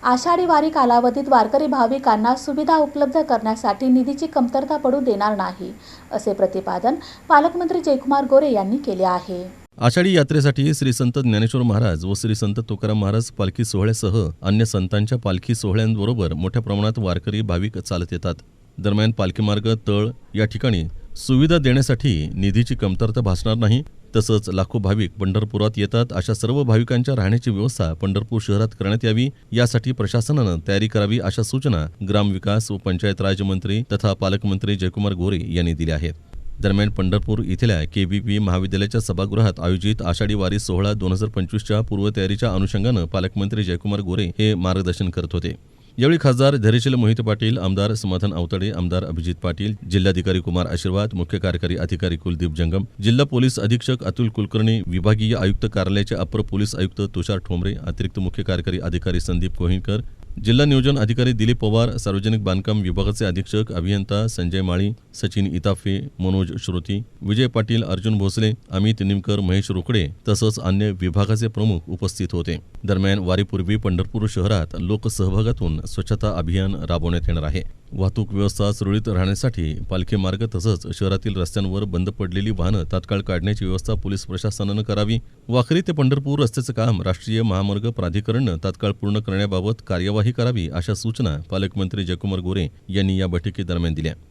आषाढी वारी कालावधीत वारकरी भाविकांना सुविधा उपलब्ध करण्यासाठी निधीची कमतरता पडू देणार नाही, असे प्रतिपादन पालकमंत्री जयकुमार गोरे यांनी केले आहे. आषाढी यात्रेसाठी श्री संत ज्ञानेश्वर महाराज व श्री संत तुकाराम महाराज पालखी सोहळ्यासह अन्य संतांच्या पालखी सोहळ्यांबरोबर मोठ्या प्रमाणात वारकरी भाविक चालत येतात. दरम्यान पालखी मार्ग, तळ या ठिकाणी सुविधा देण्यासाठी निधीची कमतरता भासणार नाही. तसंच लाखो भाविक पंढरपुरात येतात. अशा सर्व भाविकांच्या राहण्याची व्यवस्था पंढरपूर शहरात करण्यात यावी, यासाठी प्रशासनानं तयारी करावी, अशा सूचना ग्रामविकास व पंचायत राज मंत्री तथा पालकमंत्री जयकुमार गोरे यांनी दिल्या आहेत. दरम्यान पंढरपूर इथल्या KVP महाविद्यालयाच्या सभागृहात आयोजित आषाढी वारी सोहळा 2025च्या पूर्वतयारीच्या अनुषंगानं पालकमंत्री जयकुमार गोरे हे मार्गदर्शन करत होते. यावेळी खासदार धैर्यशील मोहिते पाटील, आमदार समाधान आवताडे, आमदार अभिजित पाटील, जिल्हाधिकारी कुमार आशीर्वाद, मुख्य कार्यकारी अधिकारी कुलदीप जंगम, जिल्हा पोलीस अधीक्षक अतुल कुलकर्णी, विभागीय आयुक्त कार्यालयाचे अपर पोलीस आयुक्त तुषार ठोंबरे, अतिरिक्त मुख्य कार्यकारी अधिकारी संदीप कोहिनकर, जिल्हा नियोजन अधिकारी दिलीप पवार, सार्वजनिक बांधकाम विभागाचे अधीक्षक अभियंता संजय माळी, सचिन इताफे, मनोज श्रोती, विजय पाटील, अर्जुन भोसले, अमित निमकर, महेश रोकडे तसंच अन्य विभागाचे प्रमुख उपस्थित होते. दरम्यान वारीपूर्वी पंढरपूर शहरात लोकसहभागातून स्वच्छता अभियान राबवण्यात येणार आहे. वाहतूक व्यवस्था सुरळीत राहण्यासाठी पालखी मार्ग तसंच शहरातील रस्त्यांवर बंद पडलेली वाहनं तात्काळ काढण्याची व्यवस्था पोलीस प्रशासनानं करावी. वाखरी ते पंढरपूर रस्त्याचं काम राष्ट्रीय महामार्ग प्राधिकरणनं तात्काळ पूर्ण करण्याबाबत कार्यवाही करावी, अशा सूचना पालकमंत्री जयकुमार गोरे यांनी या बैठकीदरम्यान दिल्या.